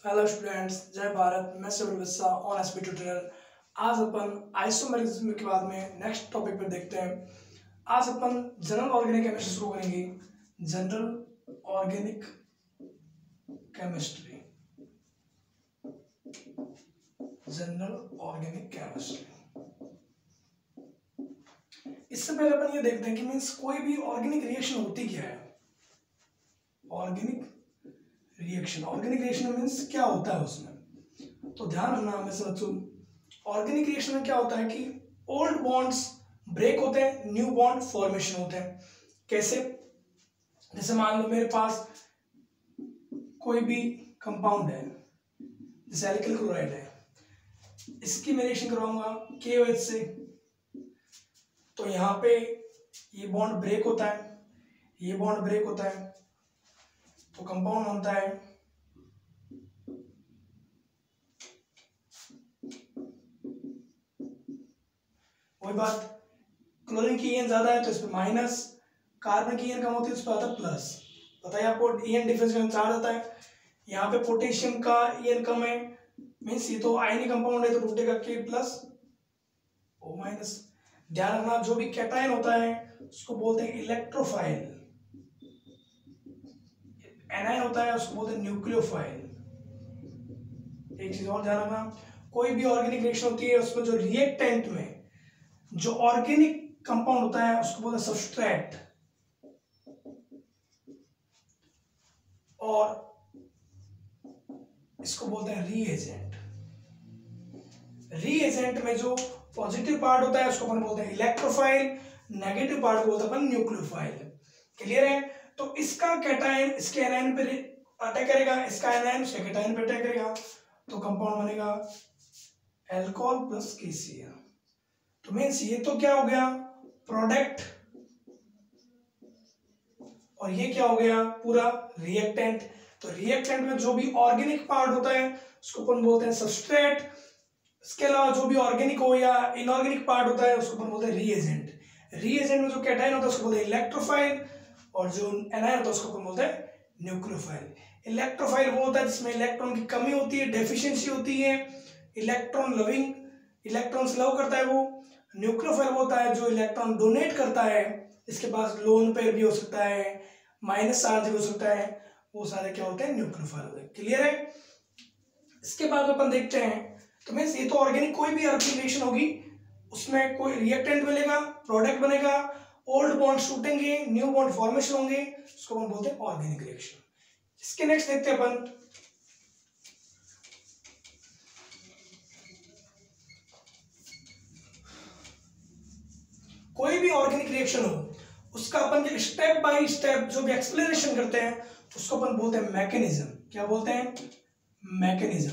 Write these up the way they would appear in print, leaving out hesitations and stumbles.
Hello students, जय भारत। मैं civil विस्सा on SP tutorial. आज अपन आइसोमेरिज्म के बाद में नेक्स्ट टॉपिक पर देखते हैं। आज अपन जनरल ऑर्गेनिक केमिस्ट्री शुरू करेंगे। General organic chemistry, general organic chemistry. इससे पहले अपन ये देखते हैं कि मीन्स कोई भी ऑर्गेनिक रिएक्शन होती क्या है। ऑर्गेनिक रिएक्शन मीन्स क्या होता है उसमें। तो ध्यान रखना हमेशा बच्चों, ऑर्गेनिक रिएक्शन में क्या होता है कि ओल्ड बॉन्ड्स ब्रेक होते हैं, न्यू बॉन्ड फॉर्मेशन होते हैं। कैसे? जैसे मान लो मेरे पास कोई भी कंपाउंड है, जैसे एल्किल क्लोराइड है, इसकी मैं रिएक्शन करवाऊंगा KOH से, तो यहाँ पे ये बॉन्ड ब्रेक होता है, ये बॉन्ड ब्रेक होता है, तो कंपाउंड बनता है वही बात। क्लोरीन की EN ज्यादा है तो इस पर माइनस, कार्बन की EN कम होती है इस पर आता है प्लस। बताइए आपको EN डिफरेंस में चार्ज आता है। यहाँ पे पोटेशियम का EN कम है, मीन्स ये तो आयनिक कंपाउंड है तो टूटेगा K प्लस O माइनस। ध्यान रखना, जो भी कैटायन होता है उसको बोलते हैं इलेक्ट्रोफाइल, एनायन होता है उसको बोलते हैं न्यूक्लियोफाइल। एक चीज और ध्यान रखना, कोई भी ऑर्गेनिक रिएक्शन होती है उसमें जो रिएक्टेंट में जो ऑर्गेनिक कंपाउंड होता है उसको बोलते हैं सबस्ट्रेट, और इसको बोलते हैं रीएजेंट। रीएजेंट में जो पॉजिटिव पार्ट होता है उसको अपन बोलते हैं इलेक्ट्रोफाइल, नेगेटिव पार्ट को बोलते हैं अपन न्यूक्लियोफाइल। क्लियर है? तो इसका कैटायन इसके एनायन पे अटैक करेगा, इसका एनायन उसके कैटायन पे अटैक करेगा, तो कंपाउंड बनेगा अल्कोहल प्लस KCl। तो मीन्स ये तो क्या हो गया प्रोडक्ट, और ये क्या हो गया पूरा रिएक्टेंट। तो रिएक्टेंट में जो भी ऑर्गेनिक पार्ट होता है उसको अपन बोलते हैं सबस्ट्रेट। इसके अलावा जो भी ऑर्गेनिक हो या इनऑर्गेनिक पार्ट होता है उसको अपन बोलते हैं रीएजेंट। रीएजेंट में जो कैटायन होता है उसको बोलते हैं इलेक्ट्रोफाइल, और जो एनायन होता है उसको अपन बोलते हैं न्यूक्लियोफाइल। इलेक्ट्रोफाइल वो होता है जिसमें इलेक्ट्रॉन की कमी होती है, डेफिशिएंसी होती है, इलेक्ट्रॉन लविंग, इलेक्ट्रॉन्स लव करता है वो। न्यूक्लियोफाइल वो होता है जो इलेक्ट्रॉन डोनेट करता है, इसके पास लोन पेयर भी हो सकता है, माइनस चार्ज भी हो सकता है, वो सारे क्या होते हैं न्यूक्लियोफाइल होते हैं। क्लियर है? इसके बाद अपन देखते हैं, तो मीन्स ये तो ऑर्गेनिक कोई भी ऑर्गेनिक रिएक्शन होगी उसमें कोई रिएक्टेंट मिलेगा, प्रोडक्ट बनेगा, ओल्ड बॉन्ड टूटेंगे, न्यू बॉन्ड फॉर्मेशन होंगे, उसको हम बोलते हैं ऑर्गेनिक रिएक्शन। इसके नेक्स्ट देखते हैं अपन, कोई भी ऑर्गेनिक रिएक्शन हो उसका अपन जो स्टेप बाय स्टेप जो भी एक्सप्लेनेशन करते हैं उसको अपन बोलते हैं मैकेनिज्म। क्या बोलते हैं? मैकेनिज्म।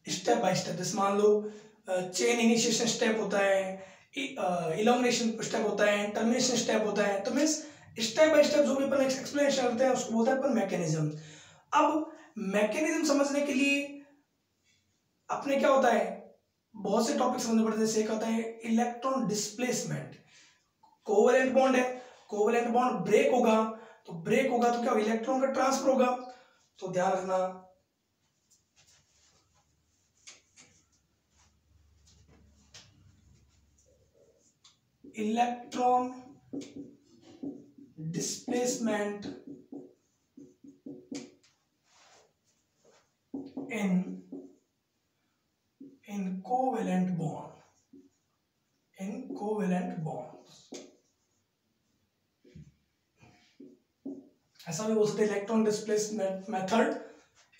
स्टेप बाय स्टेप, जैसे मान लो चेन इनिशिएशन स्टेप होता है, इलॉन्गेशन स्टेप होता है, टर्मिनेशन स्टेप होता है। तो मीन्स स्टेप बाय स्टेप जो भी अपन एक्सप्लेनेशन करते हैं उसको बोलते हैं अपन मैकेनिज्म। अब मैकेनिज्म समझने के लिए अपने क्या होता है, बहुत से टॉपिक समझने पड़ते हैं। जैसे एक होता है इलेक्ट्रॉन डिस्प्लेसमेंट। कोवेलेंट बॉन्ड है, कोवेलेंट बॉन्ड ब्रेक होगा, तो ब्रेक होगा तो क्या होगा, इलेक्ट्रॉन का ट्रांसफर होगा। तो ध्यान रखना, electron displacement in covalent bonds, ऐसा भी बोल सकते हैं electron displacement method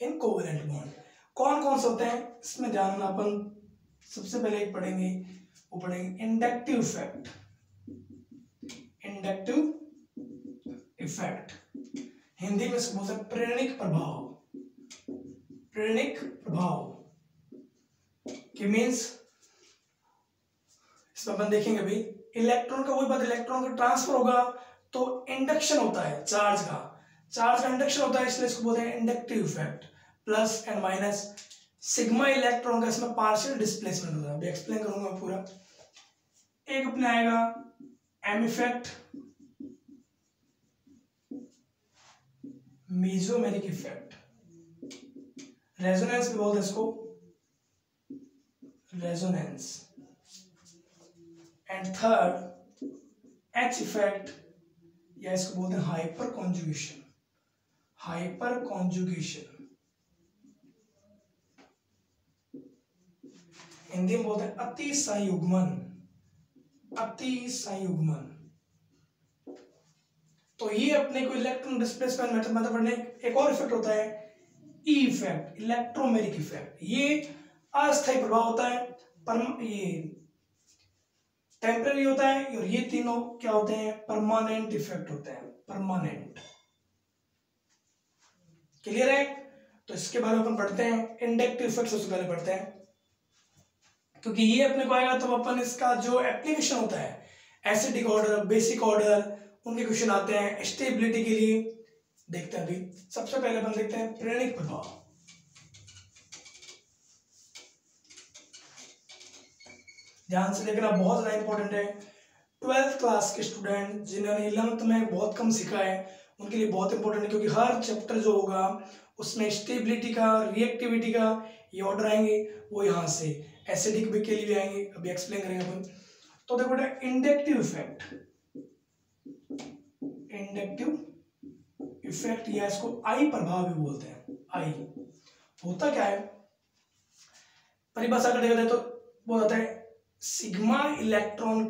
in covalent bond. कौन कौन से होते हैं इसमें ध्यान रखना। अपन सबसे पहले एक पढ़ेंगे, वो पढ़ेंगे inductive effect. Inductive effect Hindi में इसको बोलते हैं प्रेरणिक प्रभाव। प्रेरणिक प्रभाव कि मीन्स इसमें अपन देखेंगे भाई, इलेक्ट्रॉन का वही बात, इलेक्ट्रॉन का ट्रांसफर होगा तो इंडक्शन होता है, चार्ज का इंडक्शन होता है, इसलिए इसको बोलते हैं inductive effect. Plus and minus, sigma electron का इसमें पार्शियल डिस्प्लेसमेंट होता है, अभी एक्सप्लेन करूंगा पूरा। एक अपने आएगा M effect, mesomeric effect. Resonance भी बोलते हैं इसको, resonance. And third H effect, या इसको बोलते हैं hyper conjugation, hyper conjugation Hindi में बोलते हैं अति संयुग्मन, अति संयुग्मन। तो ये अपने को इलेक्ट्रॉन डिस्प्लेसमेंट मेथड मतलब पढ़ने एक और इफेक्ट होता है ई इफेक्ट, इलेक्ट्रोमेरिक इफेक्ट। ये अस्थायी प्रभाव होता है, पर ये टेम्पररी होता है, और ये तीनों क्या होते हैं, परमानेंट इफेक्ट होते हैं, परमानेंट। क्लियर है? तो इसके बारे में अपन पढ़ते हैं, इंडक्टिव इफेक्ट सबसे पहले पढ़ते हैं, क्योंकि ये अपने को आएगा तो अपन इसका जो एप्लीकेशन होता है, एसिडिक ऑर्डर, बेसिक ऑर्डर, उनके क्वेश्चन आते हैं स्टेबिलिटी के लिए। देखते हैं अभी सबसे पहले अपन देखते हैं प्रेरणिक प्रभाव। ध्यान से देखना, बहुत ज्यादा इंपॉर्टेंट है। 12th क्लास के स्टूडेंट जिन्होंने 11th में बहुत कम सीखा है उनके लिए बहुत इंपॉर्टेंट है, क्योंकि हर चैप्टर जो होगा उसमें स्टेबिलिटी का, रिएक्टिविटी का ये ऑर्डर आएंगे, वो यहाँ से एसिडिक के लिए भी आएंगे, अभी एक्सप्लेन करेंगे अपन। तो देखो बेटा, इंडक्टिव इफेक्ट, इंडक्टिव इफेक्ट या इसको आई प्रभाव भी बोलते हैं। आई होता क्या है, परिभाषा कर देखते तो वो होता है सिग्मा इलेक्ट्रॉन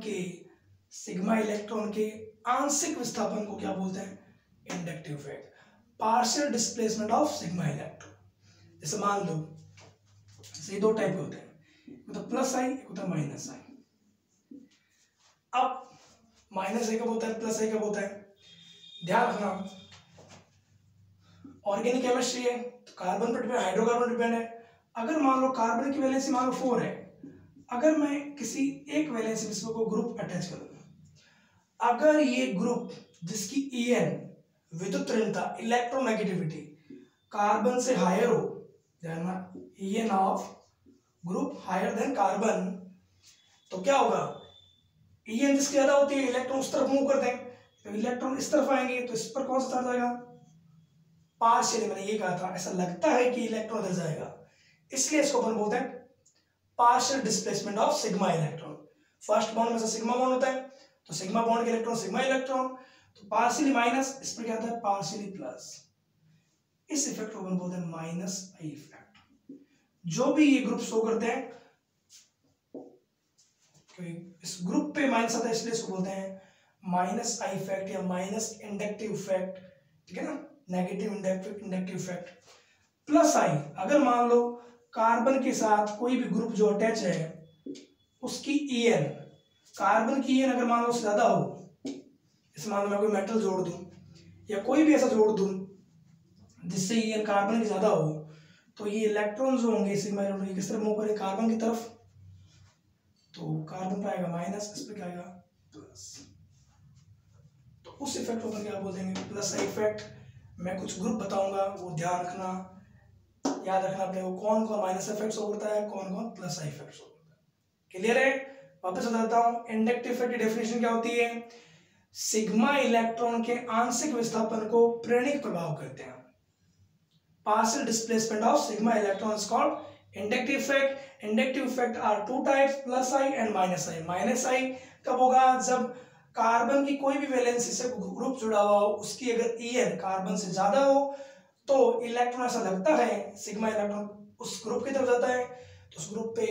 के आंशिक विस्थापन को क्या बोलते हैं, inductive effect. Partial displacement of sigma electron. जैसे मान लो ये दो टाइप के होते हैं, एक होता है प्लस आई, एक होता है माइनस आई। अब माइनस आई कब होता है, प्लस आई कब होता है, ध्यान रखना। ऑर्गेनिक केमिस्ट्री है तो कार्बन पर डिपेंड, हाइड्रोकार्बन डिपेंड है। अगर मान लो कार्बन की वैलेंसी मान लो 4 है, अगर मैं किसी एक वैलेंसी विस्फोट को ग्रुप अटैच कर दूं, अगर ये ग्रुप जिसकी EN विद्युत ऋणता, इलेक्ट्रोनेगेटिविटी कार्बन से हायर हो, ध्यान EN of group higher than carbon, तो क्या होगा, EN जिसकी ज्यादा होती है इलेक्ट्रॉन उस तरफ मूव करते हैं, तो इलेक्ट्रॉन इस तरफ आएंगे, तो इस पर कौन सा चार्ज आएगा, पार्शियली। मैंने ये कहा था ऐसा लगता है कि इलेक्ट्रॉन इधर जाएगा, इसलिए इसको अपन बोलते हैं partial displacement of sigma electron. First bond में से सिग्मा बॉन्ड होता है, तो सिग्मा बॉन्ड के इलेक्ट्रॉन सिग्मा इलेक्ट्रॉन, तो पार्शियली माइनस, इस पर क्या आता है पार्शियली प्लस। इस इफेक्ट को अपन बोलते हैं माइनस आई इफेक्ट। जो भी ये ग्रुप शो करते हैं, इस ग्रुप पे माइनस आता है इसलिए इसको बोलते हैं माइनस आई इफेक्ट या माइनस इंडक्टिव इफेक्ट, ठीक है ना, नेगेटिव इंडक्टिव इफेक्ट। प्लस आई, अगर मान लो कार्बन के साथ कोई भी ग्रुप जो अटैच है उसकी EN, कार्बन की EN अगर मान लो ज्यादा हो, इस मान लो मैं कोई मेटल जोड़ दूं या कोई भी ऐसा जोड़ दूं जिससे EN कार्बन की ज्यादा हो, तो ये इलेक्ट्रॉन जो होंगे सिग्मा इलेक्ट्रॉन किस तरफ मूव करेंगे, कार्बन की तरफ, तो कार्बन पे आएगा माइनस, इस पे क्या आएगा प्लस। तो उस इफेक्ट को अपन क्या बोल देंगे, प्लस इफेक्ट। मैं कुछ ग्रुप बताऊंगा, वो ध्यान रखना, याद रखना अपने को, कौन कौन माइनस इफेक्ट्स होता है, कौन कौन प्लस इफेक्ट्स होता है। क्लियर है? वापस बताता हूं, इंडक्टिव इफेक्ट की डेफिनेशन क्या होती है, सिग्मा इलेक्ट्रॉन के आंशिक विस्थापन को प्रेरणिक प्रभाव कहते हैं। Partial displacement of sigma electron is called inductive effect. Inductive effect are two types, plus I and minus I. Minus I कब होगा, जब कार्बन की कोई भी वैलेंसी से ग्रुप जुड़ा हुआ हो, उसकी अगर EN कार्बन से ज्यादा हो, तो इलेक्ट्रॉन ऐसा लगता है सिग्मा इलेक्ट्रॉन उस ग्रुप की तरफ जाता है, तो उस ग्रुप पे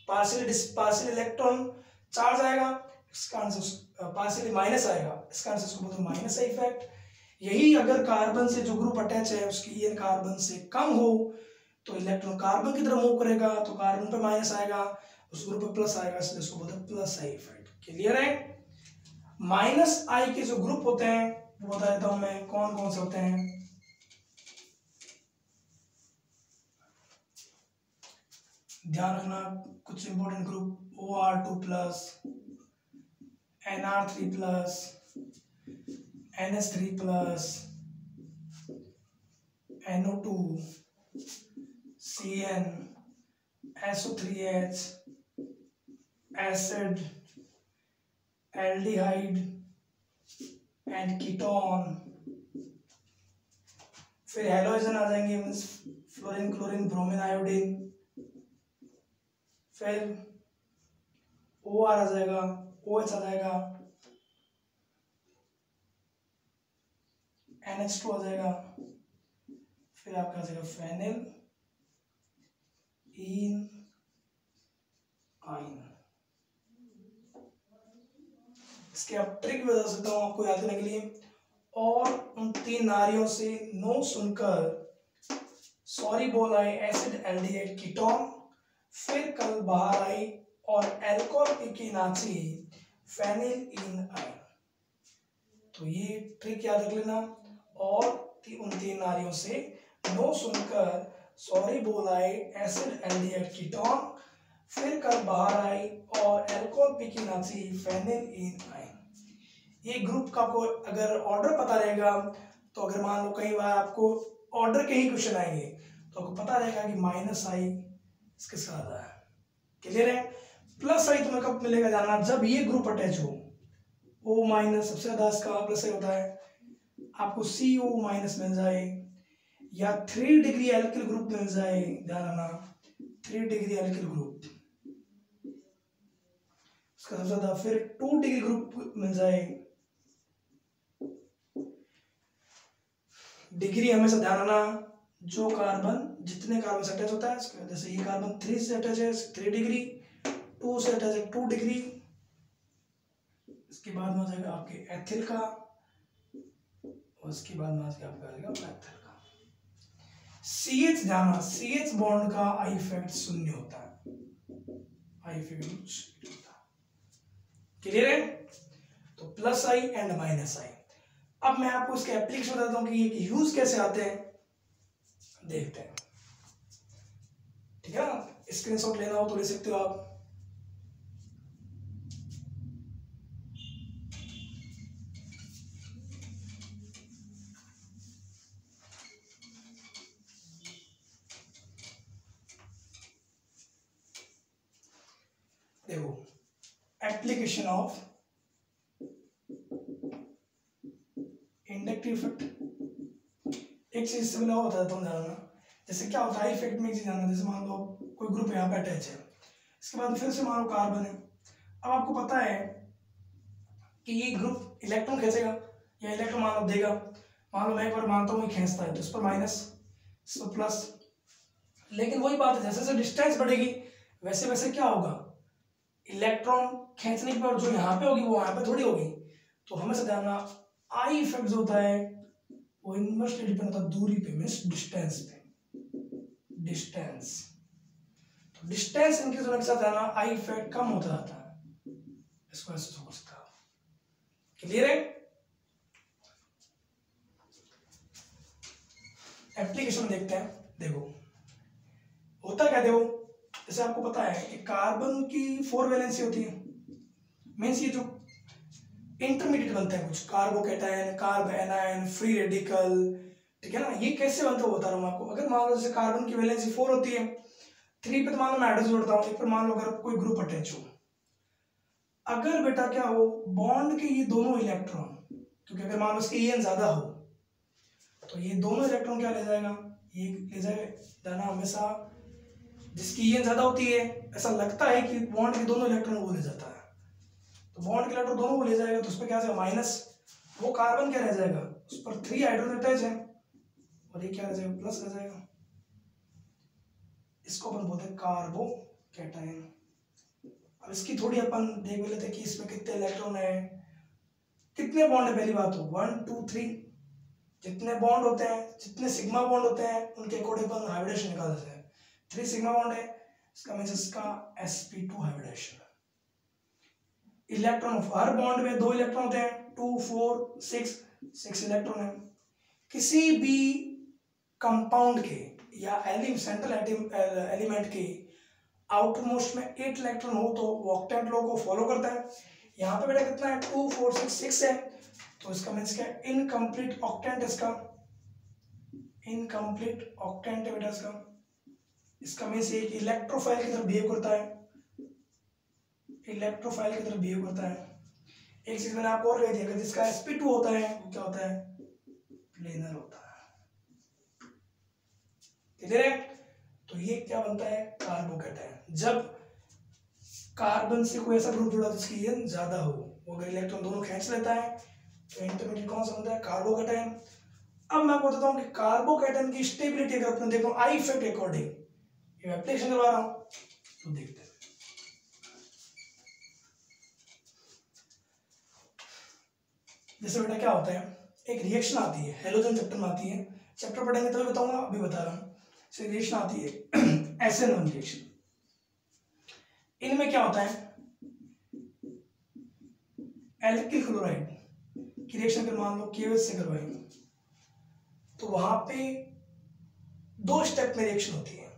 पार्शियल इलेक्ट्रॉन चार्ज आएगा, इसका आंसर पार्शियली माइनस आएगा, इसका आंसर इसको बोलते हैं माइनस इफेक्ट। यही अगर कार्बन से जो ग्रुप अटैच है उसकी EN कार्बन से कम हो, तो इलेक्ट्रॉन कार्बन की तरफ मूव करेगा, तो कार्बन पे माइनस आएगा, उस ग्रुप पे प्लस आएगा, इसलिए इसको बोलते हैं प्लस आई इफेक्ट। क्लियर है? माइनस आई के जो ग्रुप होते हैं वो बता देता हूं मैं कौन कौन से होते हैं। ध्यान रखना कुछ important group, OR2 plus, NR3 plus, NH3 plus, NO2, CN, SO3H, acid, aldehyde and ketone. फिर हेलोजन आ जाएंगे, means fluorine chlorine bromine iodine, फिर OR आ जाएगा, OH आ जाएगा, NH2 आ जाएगा, फिर आपका आ जाएगा फेनिल इन आइन। इसके अब ट्रिक बता सकता हूं आपको याद करने के लिए। और उन 3 नारियों से नो सुनकर सॉरी बोल आए एसिड एल्डिहाइड कीटोन, फिर कल बाहर आई और एल्कोहल की नाची फेनिल इन आइन। तो ये ट्रिक याद रख लेना। और उन 3 नारियों से नो सुनकर सॉरी बोल आए एसिड एल्डिहाइड कीटोन, फिर कल बाहर आई और एल्कोहल की नाची फेनिल इन आइन। ये ग्रुप का आपको अगर ऑर्डर पता रहेगा तो अगर मान लो कई बार आपको ऑर्डर के ही क्वेश्चन आएंगे तो आपको पता रहेगा कि माइनस आई इसके साथ है। क्लियर है? प्लस आई तुम्हें कब मिलेगा जाना, जब ये ग्रुप अटैच हो। O माइनस सबसे ज्यादा इसका प्लस आई होता है, आपको CO माइनस मिल जाए या 3 डिग्री एल्किल ग्रुप मिल जाए, ध्यान रखना 3 डिग्री एल्किल ग्रुप उसका सबसे ज्यादा, फिर 2 डिग्री ग्रुप मिल जाए। डिग्री हमेशा ध्यान रखना, जो कार्बन जितने कार्बन से अटैच होता है, जैसे ये कार्बन 3 से अटैच है 3 डिग्री, 2 से अटैच है 2 डिग्री, इसके बाद में हो जाएगा आपके एथिल का, और उसके बाद में आपका आ जाएगा मैथिल का। CH जाना, CH बॉन्ड का आई इफेक्ट शून्य होता है, आई इफेक्ट शून्य होता है। क्लियर है? तो प्लस आई एंड माइनस आई। अब मैं आपको इसके एप्लीकेशन बताता हूं कि ये यूज कैसे आते हैं, देखते हैं। ठीक है ना? स्क्रीनशॉट लेना हो तो ले सकते हो आप। देखो एप्लीकेशन ऑफ इंडक्टिव इफेक्ट। एक चीज से मिला होता है तुम जानना, जैसे क्या होता है इफेक्ट में एक चीज जानना, जैसे मान लो कोई ग्रुप यहाँ पे अटैच है, इसके बाद फिर से मान लो कार्बन है। अब आपको पता है कि ये ग्रुप इलेक्ट्रॉन खींचेगा या इलेक्ट्रॉन मान लो देगा। मान लो मैं एक बार मानता हूँ ये खींचता है तो इस पर माइनस, इस पर प्लस। लेकिन वही बात है, जैसे जैसे डिस्टेंस बढ़ेगी वैसे वैसे क्या होगा, इलेक्ट्रॉन खींचने की पावर जो यहाँ पे होगी वो यहाँ पे थोड़ी होगी। तो हमें से जानना आई इफेक्ट जो होता है वो इनवर्सली डिपेंड होता है दूरी पे, मींस डिस्टेंस पे, डिस्टेंस। तो डिस्टेंस इंक्रीज होने के साथ जाना आई इफेक्ट कम होता जाता है, इसको ऐसे समझता है। क्लियर है? एप्लीकेशन देखते हैं। देखो होता क्या, देखो जैसे आपको पता है कि कार्बन की 4 वैलेंसी होती है, मींस ये जो इंटरमीडिएट बनता है कुछ carbocation, carb anion, free radical, ठीक है ना। ये कैसे बनता है बता रहा हूँ आपको। अगर मान लो जैसे कार्बन की वैलेंसी 4 होती है, 3 पे तो मान लो मैं हाइड्रोजन जोड़ता हूँ, एक पर मान लो अगर कोई ग्रुप अटैच हो, अगर बेटा क्या हो बॉन्ड के ये दोनों इलेक्ट्रॉन, क्योंकि अगर मान लो इसके EN ज्यादा हो तो ये दोनों इलेक्ट्रॉन क्या ले जाएगा, ये ले जाएगा ना। हमेशा जिसकी EN ज्यादा होती है ऐसा लगता है कि बॉन्ड के दोनों इलेक्ट्रॉन वो ले जाता है, तो बॉन्ड के इलेक्ट्रॉन दोनों को ले जाएगा तो उस पर क्या जाएगा माइनस, वो कार्बन क्या रह जाएगा उस पर 3 हाइड्रोजन अटैच है और ये क्या रह जाएगा प्लस रह जाएगा। इसको अपन बोलते हैं कार्बोकैटायन। अब इसकी थोड़ी अपन देख लेते हैं कि इसमें कितने इलेक्ट्रॉन है, कितने बॉन्ड है। पहली बात तो 1 2 3 जितने बॉन्ड होते हैं, जितने सिग्मा बॉन्ड होते हैं उनके अकॉर्डिंग अपन हाइब्रिडेशन निकाल देते हैं। 3 सिग्मा बॉन्ड है, इसका मींस इसका sp2 हाइब्रिडेशन। इलेक्ट्रॉन हर बॉन्ड में 2 इलेक्ट्रॉन होते हैं, 2 4 6 इलेक्ट्रॉन है। किसी भी कंपाउंड के या सेंट्रल एलिमेंट के आउटर मोस्ट में 8 इलेक्ट्रॉन हो तो वो ऑक्टेट लॉ को फॉलो करता है। यहाँ पे बेटा कितना है 2 4 6 है, तो इसका मींस क्या है इनकम्प्लीट ऑक्टेंट, इसका इनकम्प्लीट ऑक्टेंट है बेटा इसका। इसका मींस ये कि इलेक्ट्रोफाइल की तरफ बिहेव करता है, इलेक्ट्रोफाइल की तरफ बिहेव करता है। एक चीज मैंने आपको और कह दिया, जिसका sp2 होता है वो क्या होता है प्लेनर होता है। क्लियर है? तो ये क्या बनता है, कार्बोकैटायन। जब कार्बन से कोई ऐसा ग्रुप जुड़ा जिसकी ईएन ज्यादा हो, वो अगर इलेक्ट्रॉन दोनों खींच लेता है तो इंटरमीडिएट कौन सा बनता है, कार्बोकैटायन। अब मैं आपको बताता हूँ कि कार्बोकैटायन की स्टेबिलिटी अगर अपने देखो आई इफेक्ट के अकॉर्डिंग, ये एप्लीकेशन करवा रहा हूं तो देखते हैं। जैसे बेटा क्या होता है, एक रिएक्शन आती है, हेलोजन चैप्टर में आती है, चैप्टर पढ़ेंगे तभी बताऊंगा, अभी बता रहा हूँ। रिएक्शन आती है SN1 रिएक्शन। इनमें क्या होता है, एल्किल क्लोराइड की रिएक्शन अगर मान लो KOH से करवाएंगे तो वहां पे 2 स्टेप में रिएक्शन होती है।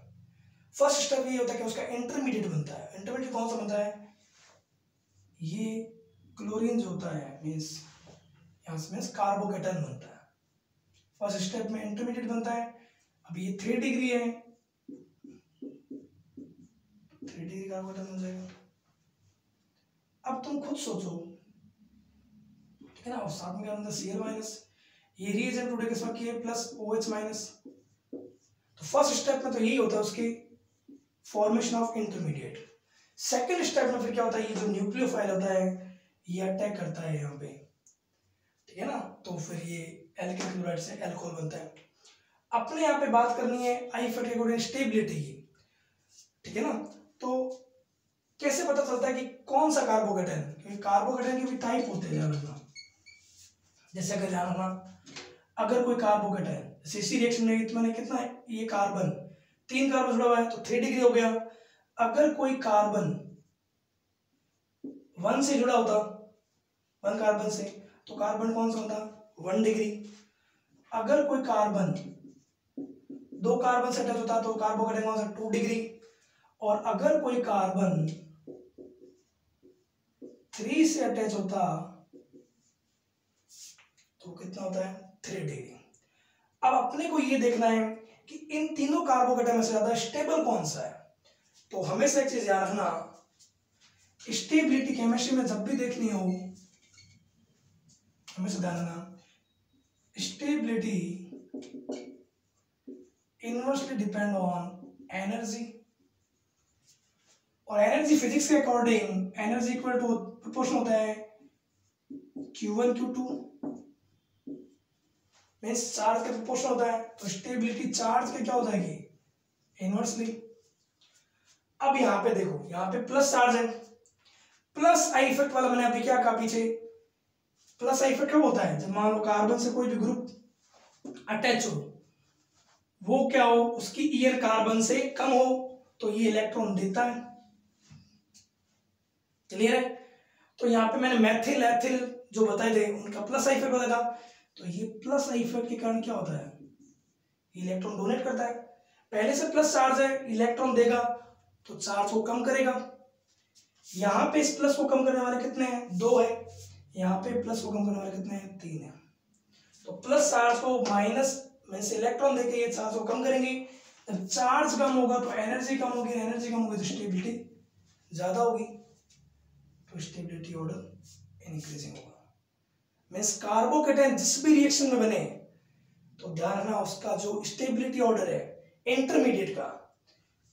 फर्स्ट स्टेप ये होता है कि उसका इंटरमीडिएट बनता है। इंटरमीडिएट कौन सा बनता है, ये क्लोरीन जो होता है मीन्स यहाँ से मीन्स कार्बोकैटायन बनता है। फर्स्ट स्टेप में इंटरमीडिएट बनता है। अब ये 3 डिग्री है, 3 डिग्री कार्बोकैटायन बन जाएगा। अब तुम खुद सोचो, ठीक है ना, और साथ में अंदर Cl माइनस, ये रिएजेंट टू किसमें Ka प्लस OH माइनस। तो फर्स्ट स्टेप में तो यही होता है उसकी formation of intermediate. Second step में फिर क्या होता है, ये जो न्यूक्लियोफाइल होता है ये अटैक करता है यहाँ पे, ठीक है ना, तो फिर ये एल्किल क्लोराइड से अल्कोहल बनता है। अपने यहाँ पे बात करनी है आई इफेक्ट के अकॉर्डिंग स्टेबिलिटी की, ठीक है ना। तो कैसे पता चलता है कि कौन सा कार्बोकैटायन, क्योंकि कार्बोकैटायन के भी टाइप होते हैं, ध्यान रखना। जैसे अगर ध्यान रखना, अगर कोई कार्बोकैटायन इसी रिएक्शन में मैंने कितना है, ये कार्बन 3 कार्बन जुड़ा हुआ है तो 3 डिग्री हो गया। अगर कोई कार्बन 1 से जुड़ा होता, 1 कार्बन से, तो कार्बन कौन सा होता, 1 डिग्री। अगर कोई कार्बन 2 कार्बन से अटैच होता तो कार्बोकैटायन कौन सा, 2 डिग्री। और अगर कोई कार्बन 3 से अटैच होता तो कितना होता है, 3 डिग्री। अब अपने को ये देखना है कि इन तीनों कार्बोकैटायन में से ज्यादा स्टेबल कौन सा है। तो हमेशा एक चीज याद रखना, स्टेबिलिटी केमिस्ट्री में जब भी देखनी हो हमेशा ध्यान रखना, stability inversely depend on energy. और एनर्जी फिजिक्स के according energy equal to proportion होता है Q1 Q2, मीन्स चार्ज का प्रोपोर्शन होता है। तो स्टेबिलिटी चार्ज के क्या हो जाएगी, इनवर्सली। अब यहाँ पे देखो, यहाँ पे प्लस चार्ज है, प्लस आई इफेक्ट वाला मैंने अभी क्या कहा पीछे, प्लस आई इफेक्ट कब होता है, जब मान लो कार्बन से कोई भी ग्रुप अटैच हो, वो क्या हो, उसकी ईएन कार्बन से कम हो तो ये इलेक्ट्रॉन देता है। क्लियर है? तो यहाँ पे मैंने मैथिल एथिल जो बताए थे उनका प्लस आई इफेक्ट बताया था। तो ये प्लस आई इफेक्ट के कारण क्या होता है, इलेक्ट्रॉन डोनेट करता है। पहले से प्लस चार्ज है, इलेक्ट्रॉन देगा तो चार्ज को कम करेगा। यहाँ पे इस प्लस को कम करने वाले कितने हैं, 2 है। यहाँ पे प्लस को कम करने वाले कितने हैं, 3 है। तो प्लस चार्ज को माइनस में से इलेक्ट्रॉन देके ये चार्ज को कम करेंगे। जब चार्ज कम होगा तो एनर्जी कम होगी, एनर्जी कम होगी तो स्टेबिलिटी ज्यादा होगी, तो स्टेबिलिटी ऑर्डर इंक्रीजिंग होगा। मीन्स कार्बोकैटायन जिस भी रिएक्शन में बने तो ध्यान रखना उसका जो स्टेबिलिटी ऑर्डर है इंटरमीडिएट का,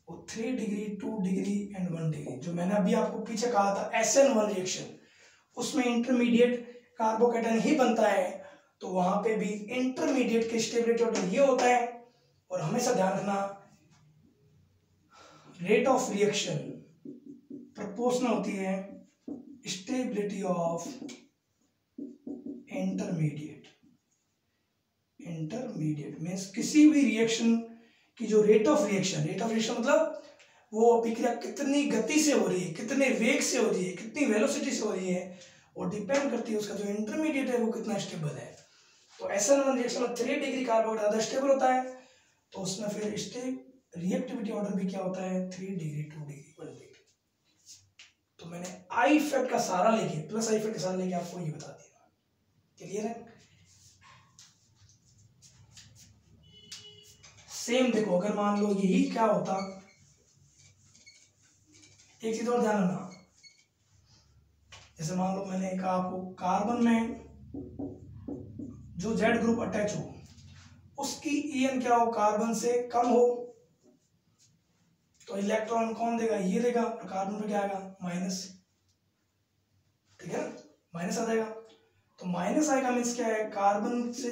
वो 3 डिग्री 2 डिग्री एंड 1 डिग्री। जो मैंने अभी आपको पीछे कहा था SN1 रिएक्शन, उसमें इंटरमीडिएट कार्बोकैटायन ही बनता है। तो वहां पे भी इंटरमीडिएट के स्टेबिलिटी ऑर्डर ये होता है। और हमेशा ध्यान रखना, रेट ऑफ रिएक्शन प्रोपोर्शनल होती है stability of intermediate. Intermediate means किसी भी रिएक्शन की जो रेट ऑफ रिएक्शन मतलब वो अभिक्रिया कितनी गति से हो रही है, कितने वेग से हो रही है, कितनी वेलोसिटी से हो रही है, वो डिपेंड करती है उसका जो इंटरमीडिएट है वो कितना स्टेबल है। तो SN1 रिएक्शन में 3 डिग्री कार्बन ज्यादा स्टेबल होता है, तो उसमें फिर रिएक्टिविटी ऑर्डर भी क्या होता है, 3 डिग्री 2 डिग्री 1 डिग्री। तो मैंने आई इफेक्ट का सारा लेके, प्लस आई इफेक्ट का सारा लेके आपको ये बता दिया। क्लियर है? सेम देखो, अगर मान लो यही क्या होता, एक चीज और ध्यान रखना, जैसे मान लो मैंने कहा आपको कार्बन में जो Z ग्रुप अटैच हो उसकी En क्या हो, कार्बन से कम हो, तो इलेक्ट्रॉन कौन देगा, ये देगा, और कार्बन पे क्या आएगा, माइनस, ठीक है ना, माइनस आ जाएगा। तो माइनस आएगा मीन्स क्या है, कार्बन से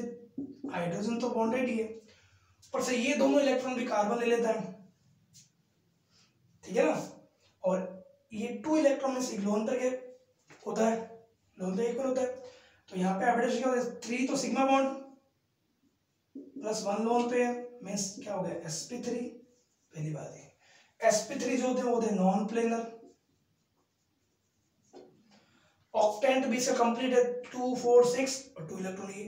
हाइड्रोजन तो बॉन्डेड ही है, पर से ये दोनों इलेक्ट्रॉन भी कार्बन ले लेता है, ठीक है ना, और ये 2 इलेक्ट्रॉन में से लोन पे होता है, लोन पे इक्वल होता है, तो यहाँ पे हाइब्रिडेशन क्या होता है, 3 तो सिग्मा बॉन्ड प्लस 1 लोन पे है, मीन्स क्या हो गया, sp3, पहली बात है sp3 जो होते हैं वो होते हैं नॉन प्लेनर। ऑक्टेंट भी इसका कंप्लीट है, 2 4 6 और 2 इलेक्ट्रॉन, ये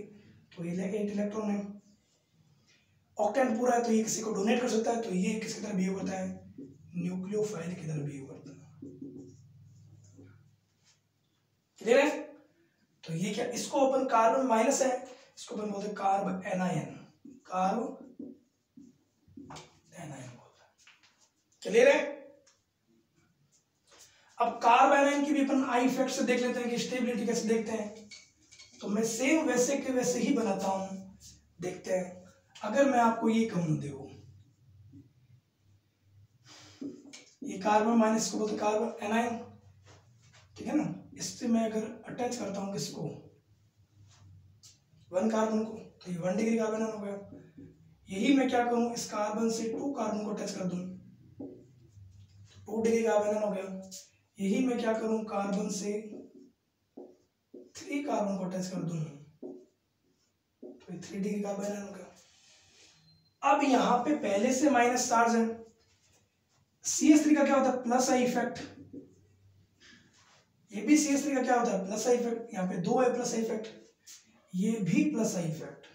तो ये 8 इलेक्ट्रॉन है। ऑक्टेंट पूरा है तो ये किसी को डोनेट कर सकता है, तो ये किसकी तरह बिहेव करता है, न्यूक्लियोफाइल की तरह बिहेव करता है, क्लियर है। तो ये क्या, इसको अपन कार्बन माइनस है, इसको अपन बोलते हैं कार्ब एनायन, कार्ब एनायन बोलते हैं, क्लियर है। अब कार्ब एनायन की भी अपन आई इफेक्ट से देख लेते हैं कि स्टेबिलिटी कैसे देखते हैं, तो मैं सेम वैसे के वैसे ही बनाता हूं, देखते हैं। अगर मैं आपको ये कहूं, देखो ये कार्बन माइनस को बोलते कार्बन एनायन, ठीक है ना, इससे मैं अगर अटैच करता हूं किसको, 1 कार्बन को, तो ये 1 डिग्री कार्बन हो गया। यही मैं क्या करूं, इस कार्बन से 2 कार्बन को अटैच कर दूं, 2 डिग्री कार्बन हो गया। यही मैं क्या करूं, कार्बन से 3 कार्बन को अटैच कर दूं, तो 3 डिग्री कार्बन हो गया। अब यहां पे पहले से माइनस चार्ज है, CH3 का क्या होता है, प्लस आई इफेक्ट, ये भी CH3 का क्या होता है, प्लस आई इफेक्ट, यहाँ पे 2 है प्लस आई इफेक्ट, ये भी प्लस आई इफेक्ट,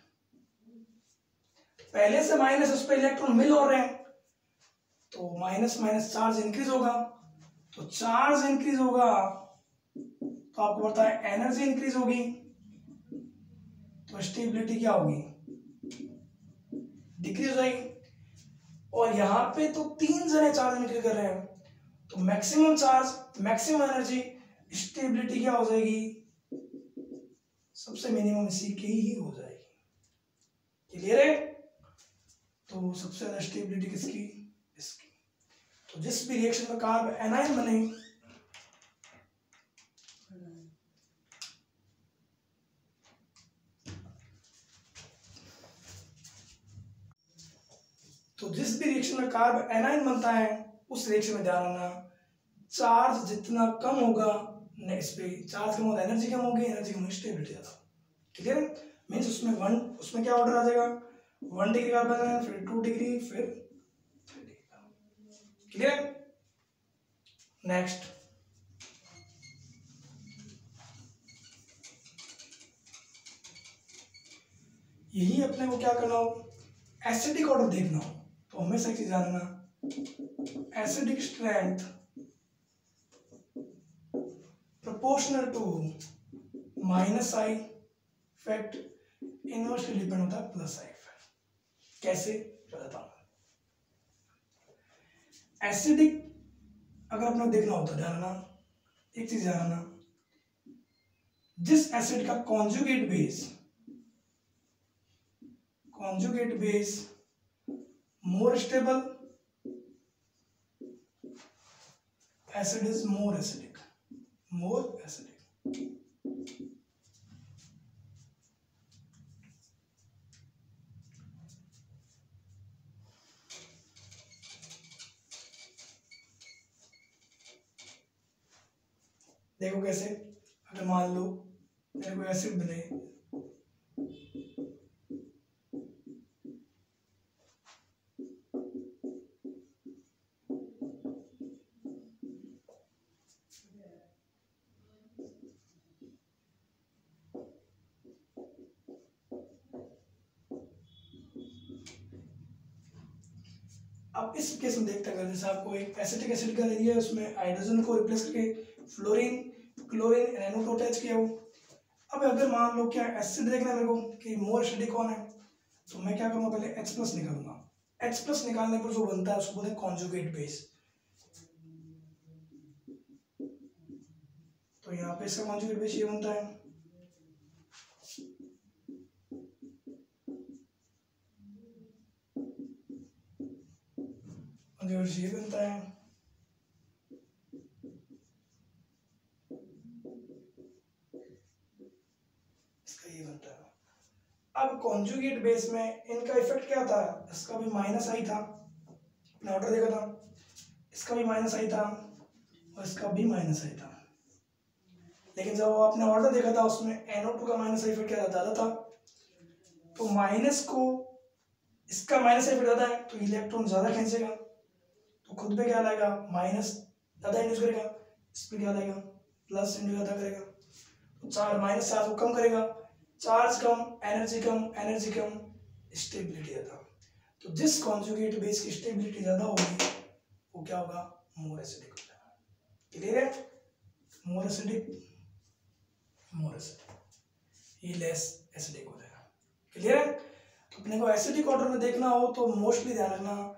पहले से माइनस, उस पर इलेक्ट्रॉन मिल हो रहे हैं, तो माइनस माइनस चार्ज इंक्रीज होगा, तो चार्ज इंक्रीज होगा तो आपको पता है एनर्जी इंक्रीज होगी, तो स्टेबिलिटी क्या होगी, डिक्रीज हो जाएगी। और यहां पे तो 3 जने चार्ज इंक्रीज कर रहे हैं, तो maximum charge, maximum energy, stability क्या हो जाएगी, सबसे मिनिमम इसी की ही हो जाएगी, क्लियर है। तो सबसे ज्यादा स्टेबिलिटी किसकी, इसकी। तो जिस भी रिएक्शन में कार्ब एनायन बने, तो जिस भी रिएक्शन में कार्ब एनायन बनता है, उस रिएक्शन में ध्यान रखना, चार्ज जितना कम होगा, इस पे चार्ज कम होगा, एनर्जी कम होगी, एनर्जी कम होगी, स्टेबिलिटी ज्यादा, क्लियर है। मीन्स उसमें क्या ऑर्डर आ जाएगा, 1 डिग्री कार्बन है, फिर 2 डिग्री, फिर 3 डिग्री, क्लियर। नेक्स्ट, यही अपने को क्या करना हो, एसिडिक ऑर्डर देखना हो, तो हमेशा एक चीज जानना, acidic strength proportional to minus I effect inversely depend होता है प्लस आई इफेक्ट। कैसे, बताता हूं। एसिडिक अगर अपना देखना होता है, ध्यान रखना, एक चीज ध्यान रखना, जिस एसिड का conjugate base more stable, acid is more acidic, देखो कैसे, अगर मान लो मेरे को एसिड बने, अब इस केस में देखते हैं, जैसे आपको एक एसिटिक एसिड का एरिया है, उसमें हाइड्रोजन को रिप्लेस करके फ्लोरीन क्लोरीन एनओ को अटैच किया हो। अब अगर मान लो क्या एसिड देखना है मेरे को कि मोर एसिडिक कौन है, तो मैं क्या करूँगा, पहले H+ निकालूंगा। H+ निकालने पर जो बनता है उसको बोलते हैं कॉन्जुगेट बेस। तो यहाँ पे इसका कॉन्जुगेट बेस ये बनता है, कॉन्जुगेट ये बनता है, इसका ये बनता है। अब कॉन्जुगेट बेस में इनका इफेक्ट क्या था, इसका भी माइनस आई था, अपने ऑर्डर देखा था, इसका भी माइनस आई था और इसका भी माइनस आई था, लेकिन जब आपने ऑर्डर देखा था उसमें NO2 का माइनस आई इफेक्ट क्या ज़्यादा था, तो माइनस को इसका माइनस आई इफेक्ट ज़्यादा है तो इलेक्ट्रॉन ज़्यादा खींचेगा, तो खुद पे क्या लाएगा, माइनस ज़्यादा इंड्यूस करेगा, इस पर क्या लाएगा, प्लस इंड्यूस ज़्यादा करेगा, तो चार्ज माइनस चार्ज को कम करेगा, चार्ज कम एनर्जी कम, एनर्जी कम स्टेबिलिटी ज़्यादा। तो जिस कॉन्जुगेट बेस की स्टेबिलिटी ज़्यादा होगी वो क्या होगा, मोर एसिडिक हो जाएगा। क्लियर है, मोर एसिडिक, मोर एसिडिक, ये लेस एसिडिक हो जाएगा। क्लियर है, तो अपने को एसिडिक ऑर्डर में देखना हो तो मोस्टली ध्यान रखना,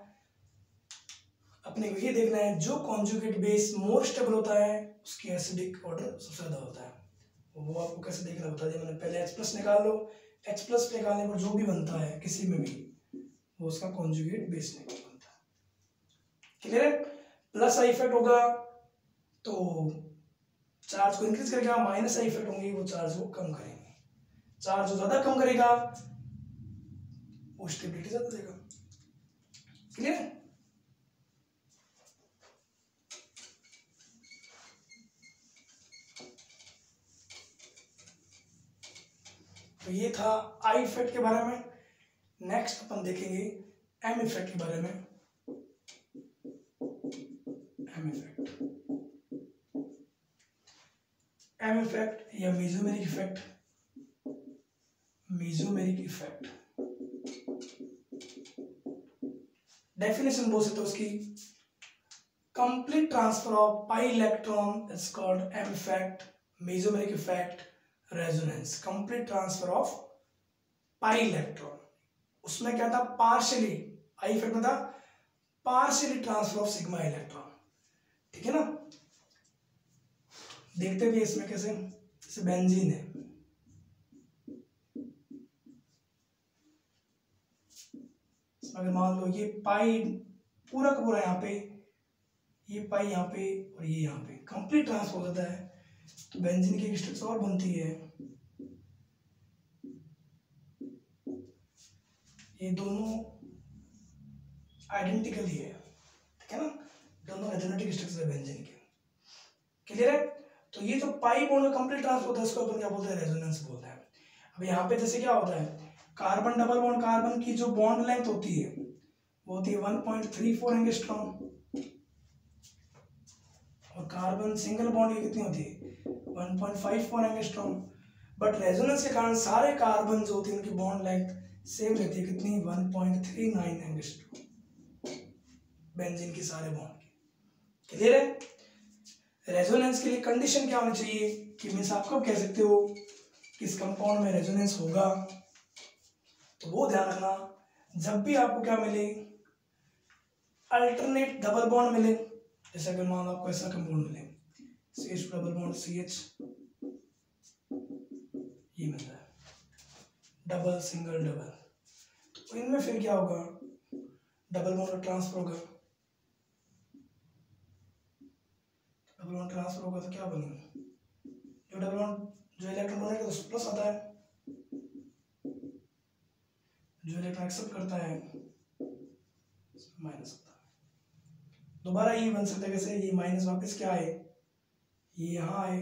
अपने को ये देखना है जो कॉन्जुगेट बेस मोर स्टेबल होता है उसकी एसिडिक ऑर्डर सबसे ज़्यादा होता है। वो आपको कैसे देखना बता दिया मैंने, पहले H+ निकाल लो, H+ निकालने पर जो भी बनता है किसी में भी वो उसका कॉन्जुगेट बेस बनता है। क्लियर है, प्लस आई इफेक्ट होगा तो चार्ज को इंक्रीज करेगा, माइनस आई इफेक्ट होंगे वो चार्ज को कम करेंगे, चार्ज जो ज्यादा कम करेगा वो स्टेबिलिटी ज्यादा देगा। क्लियर है, तो ये था आई इफेक्ट के बारे में। नेक्स्ट अपन देखेंगे एम इफेक्ट के बारे में। एम इफेक्ट, एम इफेक्ट या mesomeric effect, mesomeric effect definition बोल सकते हो उसकी, complete transfer of pi electron is called M effect, mesomeric effect, resonance. Complete transfer of pi electron, उसमें क्या था, पार्शियली, आई इफेक्ट में था partially transfer of sigma electron. ठीक है ना, देखते भी इसमें कैसे, जैसे बेंजीन है, अगर मान लो ये पाई पूरा का पूरा यहाँ पे, ये पाई यहाँ पे और ये यहाँ पे कंप्लीट ट्रांसफर हो जाता है, तो बेंजीन की स्ट्रक्चर और बनती है, ये दोनों आइडेंटिकल ही है। ठीक है ना, दोनों एथेनेटिक स्ट्रक्चर है बेंजीन के। क्लियर है, तो ये जो पाई बॉन्ड में कंप्लीट ट्रांसफर होता है इसको अपन क्या बोलते हैं, रेजोनेंस बोलते हैं। अब यहाँ पे जैसे क्या होता है, कार्बन डबल बॉन्ड, कार्बन की जो बॉन्ड लेंथ होती है वो होती है 1.34 एंगस्ट्रॉम, और कार्बन सिंगल बॉन्ड की कितनी होती है 1.54 एंगस्ट्रॉम। बट रेजोनेंस के कारण सारे कार्बन जो होती है उनकी बॉन्ड लेंथ सेम रहती है, कितनी 1.39 एंगस्ट्रॉम, बेंजीन की सारे बॉन्ड की। क्लियर है, रेजोनेंस के लिए कंडीशन क्या होनी चाहिए, कि मीन्स आप कब कह सकते हो कि इस कंपाउंड में रेजोनेंस होगा, तो वो ध्यान रखना जब भी आपको क्या मिले, अल्टरनेट डबल बॉन्ड मिले, जैसे अगर मान लो आपको ऐसा कंपाउंड मिले CH डबल बॉन्ड CH, ये मिलता है डबल सिंगल डबल, तो इनमें फिर क्या होगा, डबल बॉन्ड का ट्रांसफर होगा, डबल बॉन्ड ट्रांसफर होगा तो क्या बनेगा, जो डबल बॉन्ड जो इलेक्ट्रॉन बनेगा तो प्लस आता है, जो इलेक्ट्रॉन एक्सेप्ट करता है माइनस आता है। दोबारा ये बन सकता है कैसे, ये माइनस वापस क्या आए, ये यहाँ आए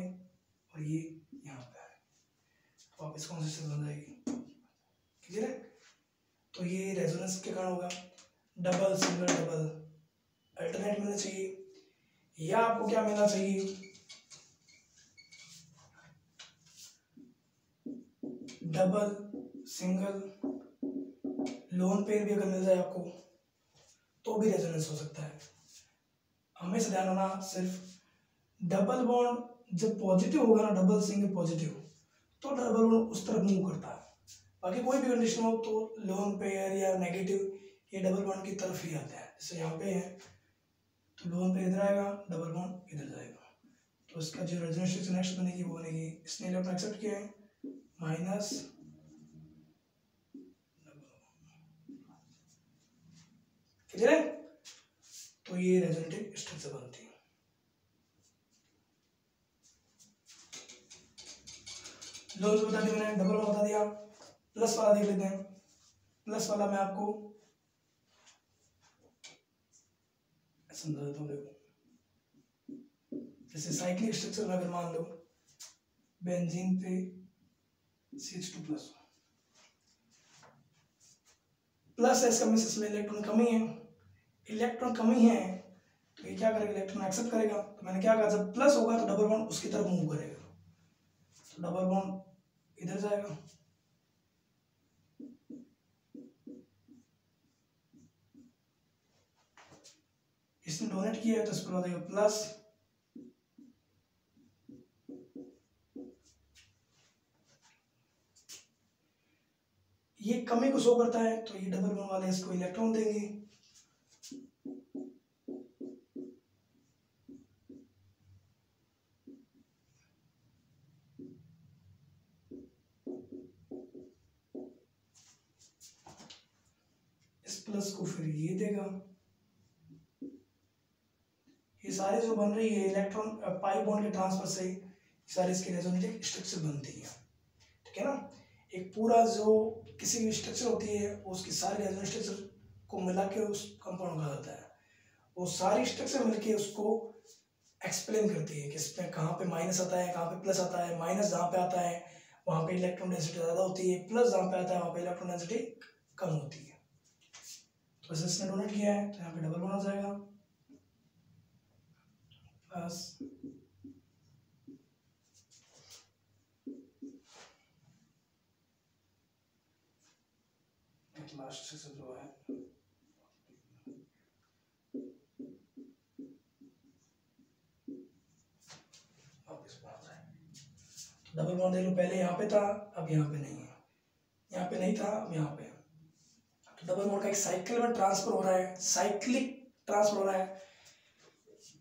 और ये यहाँ पे आए, तो वापस कौन सी शक्ल बन जाएगी। क्लियर है, तो ये रेजोनेंस के कारण होगा, डबल सिंगल डबल अल्टरनेट मिलना चाहिए, या आपको क्या मिलना चाहिए, डबल सिंगल लोन पेयर भी अगर मिल जाए आपको तो भी रेजोनेंस हो सकता है। हमेशा ध्यान रखना, सिर्फ डबल बॉन्ड जब पॉजिटिव होगा ना, डबल सिंगल पॉजिटिव, तो डबल बॉन्ड उस तरफ मूव करता है, बाकी कोई भी कंडीशन हो तो लोन पेयर या नेगेटिव ये डबल बॉन्ड की तरफ ही आता है। जैसे यहाँ पे है तो लोन पेयर इधर आएगा, डबल बॉन्ड इधर जाएगा, तो इसका जो रेजोनेंस नेक्स्ट बनेगी वो बनेगी, इसने इलेक्ट्रॉन एक्सेप्ट किया है माइनस, क्लियर है, तो ये रेजोनेटिव स्ट्रक्चर बनती है। लोन्स बता दिया मैंने, डबल बॉन्ड बता दिया। प्लस वाला देख लेते हैं। प्लस वाला मैं आपको समझा देता हूँ। देखो जैसे साइक्लिक स्ट्रक्चर में अगर मान लो बेंजीन पे CH2 प्लस प्लस है, इसका मींस इसमें इलेक्ट्रॉन कमी है। इलेक्ट्रॉन कमी है तो ये क्या करेगा, इलेक्ट्रॉन एक्सेप्ट करेगा। तो मैंने क्या कहा, जब प्लस होगा तो डबल बॉन्ड उसकी तरफ मूव करेगा, तो डबल बॉन्ड इधर जाएगा। इसने डोनेट किया है तो इस पर बताएगा प्लस, ये कमी को शो करता है तो ये डबल बॉन्ड वाले इसको इलेक्ट्रॉन देंगे। इस प्लस को फिर ये देगा। ये सारे जो बन रही है इलेक्ट्रॉन पाई बॉन्ड के ट्रांसफर से सारे इसके रेजोनेटिव स्ट्रक्चर बनती है, ठीक है ना। एक पूरा जो किसी भी स्ट्रक्चर होती है उसकी सारी रेजोनेटिव स्ट्रक्चर को मिला के उस कंपाउंड कहा जाता है। वो सारी स्ट्रक्चर मिलके उसको एक्सप्लेन करती है कि इसमें कहाँ पे माइनस आता है, कहाँ पे प्लस आता है। माइनस जहाँ पे आता है वहाँ पे इलेक्ट्रॉन डेंसिटी ज़्यादा होती है, प्लस जहाँ पे आता है वहाँ पे इलेक्ट्रॉन डेंसिटी कम होती है। तो जैसे इसने डोनेट किया है तो यहाँ पे डबल बॉन्ड आ जाएगा प्लस, लास्ट से जो है डबल बॉन्ड देख लो, पहले यहाँ पे था अब यहाँ पे नहीं है, यहाँ पे नहीं था अब यहाँ पे। तो डबल बॉन्ड का एक साइकिल में ट्रांसफर हो रहा है, साइक्लिक ट्रांसफर हो रहा है,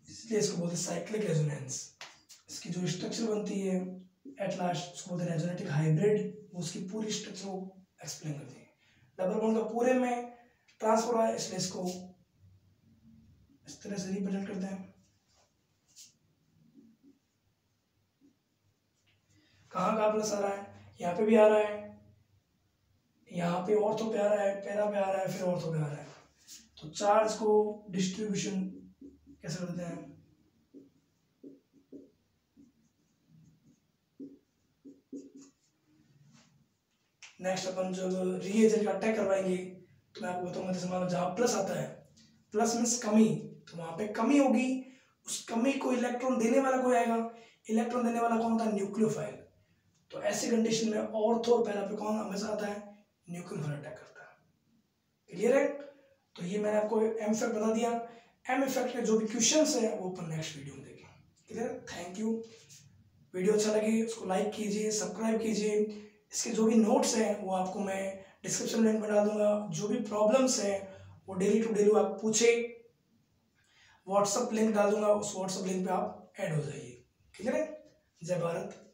इसलिए इसको बोलते हैं साइक्लिक रेजोनेंस। इसकी जो स्ट्रक्चर बनती है एट लास्ट उसको बोलते हैं रेजोनेटिक हाइब्रिड, उसकी पूरी स्ट्रक्चर को एक्सप्लेन करती है। डबल बॉन्ड का पूरे में ट्रांसफर हो रहा है इसलिए इसको इस तरह से रिप्रेजेंट करते हैं। कहाँ कहाँ प्लस आ रहा है, यहाँ पे भी आ रहा है, यहाँ पे ऑर्थो पे आ रहा है, पैरा पे आ रहा है, फिर ऑर्थो पे आ रहा है। तो चार्ज को डिस्ट्रीब्यूशन कैसे करते हैं, नेक्स्ट अपन जब रीएजेंट का अटैक करवाएंगे तो मैं आपको बताऊंगा। जैसे मान लो जहाँ प्लस आता है, प्लस मीन्स कमी, तो वहाँ पे कमी होगी, उस कमी को इलेक्ट्रॉन देने वाला कोई आएगा। इलेक्ट्रॉन देने वाला कौन होता है, न्यूक्लियोफाइल। तो ऐसी कंडीशन में ऑर्थो और पैरा पे कौन हमेशा आता है, न्यूक्लियोफाइल अटैक करता है। क्लियर है। तो ये मैंने आपको एम इफेक्ट बता दिया। एम इफेक्ट के जो भी क्वेश्चंस है वो अपन नेक्स्ट वीडियो में देखें। Clear, thank you. वीडियो अच्छा लगे उसको लाइक कीजिए, सब्सक्राइब कीजिए। इसके जो भी नोट्स हैं वो आपको मैं डिस्क्रिप्शन लिंक में डाल दूंगा। जो भी प्रॉब्लम्स हैं वो डेली टू डेली आप पूछे, व्हाट्सअप लिंक डाल दूंगा, उस व्हाट्सअप लिंक पे आप ऐड हो जाइए। क्लियर है। जय भारत।